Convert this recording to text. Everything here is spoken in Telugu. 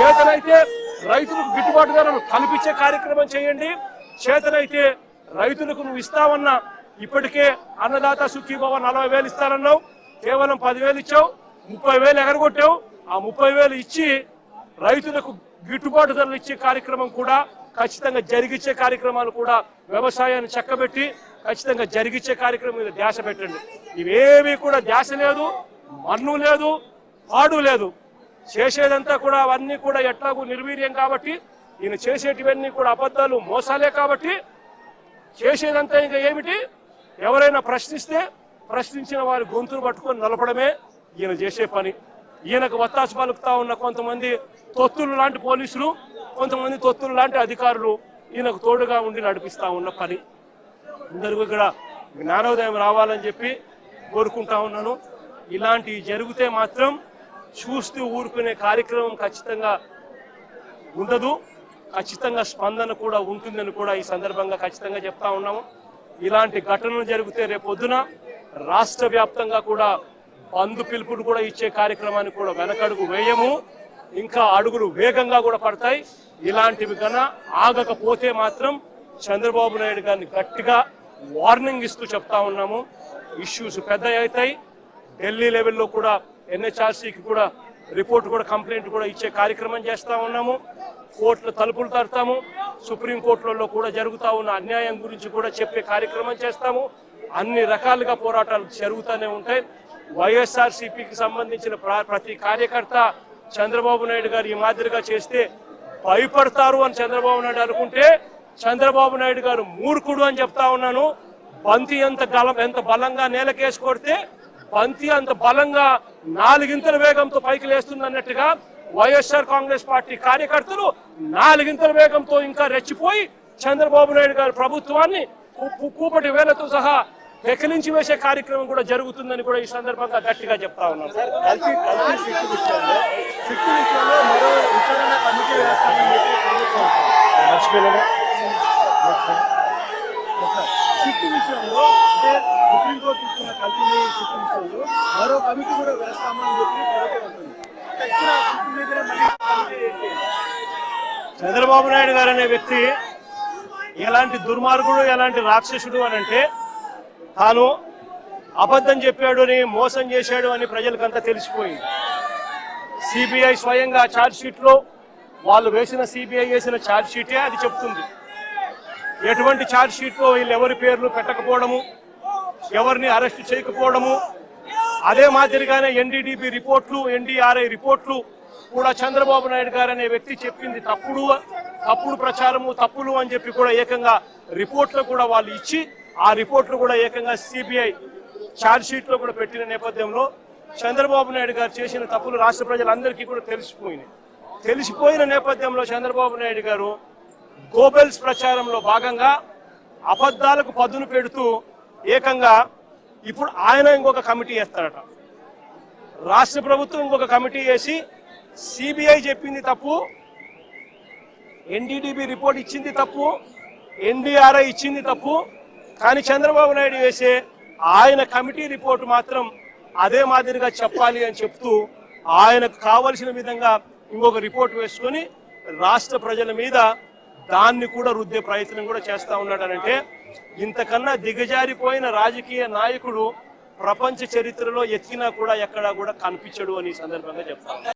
చేతనైతే రైతులకు గిట్టుబాటు ధరలు కల్పించే కార్యక్రమం చేయండి. చేతనైతే రైతులకు నువ్వు ఇస్తావన్నా ఇప్పటికే అన్నదాత సుఖీభవ 40,000 ఇస్తానన్నావు, కేవలం 10,000 ఇచ్చావు, 30,000 ఎగరగొట్టావు. ఆ 30,000 ఇచ్చి రైతులకు గిట్టుబాటు ధరలు ఇచ్చే కార్యక్రమం కూడా ఖచ్చితంగా జరిగించే కార్యక్రమాలు కూడా వ్యవసాయాన్ని చక్కబెట్టి ఖచ్చితంగా జరిగించే కార్యక్రమం మీద ధ్యాస పెట్టండి. ఇవేవి కూడా ధ్యాస లేదు, మన్ను లేదు, పాడు లేదు. చేసేదంతా కూడా అవన్నీ కూడా ఎట్లాగూ నిర్వీర్యం కాబట్టి, ఈయన చేసేటివన్నీ కూడా అబద్ధాలు మోసాలే కాబట్టి చేసేదంతా ఇంకా ఏమిటి, ఎవరైనా ప్రశ్నిస్తే ప్రశ్నించిన వారి గొంతులు పట్టుకొని నలపడమే ఈయన చేసే పని. ఈయనకు వత్తాసు పలుకుతా ఉన్న కొంతమంది తొత్తులు లాంటి పోలీసులు, కొంతమంది తొత్తులు లాంటి అధికారులు ఈయనకు తోడుగా ఉండి నడిపిస్తా ఉన్న పని. అందరికీ ఇక్కడ జ్ఞానోదయం రావాలని చెప్పి కోరుకుంటా ఉన్నాను. ఇలాంటివి జరిగితే మాత్రం చూస్తూ ఊరుకునే కార్యక్రమం ఖచ్చితంగా ఉండదు, ఖచ్చితంగా స్పందన కూడా ఉంటుందని కూడా ఈ సందర్భంగా ఖచ్చితంగా చెప్తా ఉన్నాము. ఇలాంటి ఘటనలు జరిగితే రేపొద్దున రాష్ట్ర వ్యాప్తంగా కూడా బంధు పిలుపుడు కూడా ఇచ్చే కార్యక్రమాన్ని కూడా వెనకడుగు వేయము, ఇంకా అడుగులు వేగంగా కూడా పడతాయి. ఇలాంటివి కన్నా ఆగకపోతే మాత్రం చంద్రబాబు నాయుడు గారిని గట్టిగా వార్నింగ్ ఇస్తూ చెప్తా ఉన్నాము. ఇష్యూస్ పెద్ద అవుతాయి. ఢిల్లీ లెవెల్లో కూడా ఎన్హెచ్ఆర్సీకి కూడా రిపోర్ట్ కూడా కంప్లైంట్ కూడా ఇచ్చే కార్యక్రమం చేస్తా ఉన్నాము. కోర్టుల తలుపులు తడతాము. సుప్రీంకోర్టులలో కూడా జరుగుతూ ఉన్న అన్యాయం గురించి కూడా చెప్పే కార్యక్రమం చేస్తాము. అన్ని రకాలుగా పోరాటాలు జరుగుతూనే ఉంటాయి. వైఎస్ఆర్సీపీకి సంబంధించిన ప్రతి కార్యకర్త చంద్రబాబు నాయుడు గారు ఈ మాదిరిగా చేస్తే భయపడతారు అని చంద్రబాబు నాయుడు అనుకుంటే చంద్రబాబు నాయుడు గారు మూర్ఖుడు అని చెప్తా ఉన్నాను. బంతి ఎంత బలంగా నేలకేసి కొడితే బంతి అంత బలంగా 4 వేగంతో పైకి లేస్తుంది అన్నట్టుగా వైఎస్ఆర్ కాంగ్రెస్ పార్టీ కార్యకర్తలు 4 వేగంతో ఇంకా రెచ్చిపోయి చంద్రబాబు నాయుడు గారి ప్రభుత్వాన్ని కూపటి వేలతో సహా పెకిలించి వేసే కార్యక్రమం కూడా జరుగుతుందని కూడా ఈ సందర్భంగా గట్టిగా చెప్తా ఉన్నాను. చంద్రబాబు నాయుడు గారు అనే వ్యక్తి ఎలాంటి దుర్మార్గుడు, ఎలాంటి రాక్షసుడు అని అంటే, తాను అబద్ధం చెప్పాడు అని, మోసం చేశాడు అని ప్రజలకంతా తెలిసిపోయింది. సిబిఐ స్వయంగా ఛార్జ్ షీట్లో వాళ్ళు వేసిన సిబిఐ వేసిన ఛార్జ్ షీటే అది చెప్తుంది. ఎటువంటి ఛార్జ్ షీట్లో వీళ్ళు ఎవరి పేర్లు పెట్టకపోవడము, ఎవరిని అరెస్ట్ చేయకపోవడము, అదే మాదిరిగానే ఎన్డీడీబీ రిపోర్ట్లు, ఎన్డీఆర్ఐ రిపోర్ట్లు కూడా చంద్రబాబు నాయుడు గారు అనే వ్యక్తి చెప్పింది తప్పుడు ప్రచారము, తప్పులు అని చెప్పి కూడా ఏకంగా రిపోర్ట్లు కూడా వాళ్ళు ఇచ్చి ఆ రిపోర్ట్లు కూడా ఏకంగా సిబిఐ ఛార్జ్ షీట్లో కూడా పెట్టిన నేపథ్యంలో చంద్రబాబు నాయుడు గారు చేసిన తప్పులు రాష్ట్ర ప్రజలందరికీ కూడా తెలిసిపోయిన నేపథ్యంలో చంద్రబాబు నాయుడు గారు గోబెల్స్ ప్రచారంలో భాగంగా అబద్ధాలకు పదును పెడుతూ ఏకంగా ఇప్పుడు ఆయన ఇంకొక కమిటీ వేస్తాడట. రాష్ట్ర ప్రభుత్వం ఇంకొక కమిటీ వేసి సిబిఐ చెప్పింది తప్పు, ఎన్డీడీబీ రిపోర్ట్ ఇచ్చింది తప్పు, ఎన్డీఆర్ఐ ఇచ్చింది తప్పు, కానీ చంద్రబాబు నాయుడు వేసే ఆయన కమిటీ రిపోర్టు మాత్రం అదే మాదిరిగా చెప్పాలి అని చెప్తూ ఆయనకు కావలసిన విధంగా ఇంకొక రిపోర్ట్ వేసుకొని రాష్ట్ర ప్రజల మీద దాన్ని కూడా రుద్దే ప్రయత్నం కూడా చేస్తా ఉన్నాడనంటే, ఇంతకన్నా దిగజారిపోయిన రాజకీయ నాయకుడు ప్రపంచ చరిత్రలో ఎత్తినా కూడా ఎక్కడా కూడా కనిపించడు అని సందర్భంగా చెప్తా.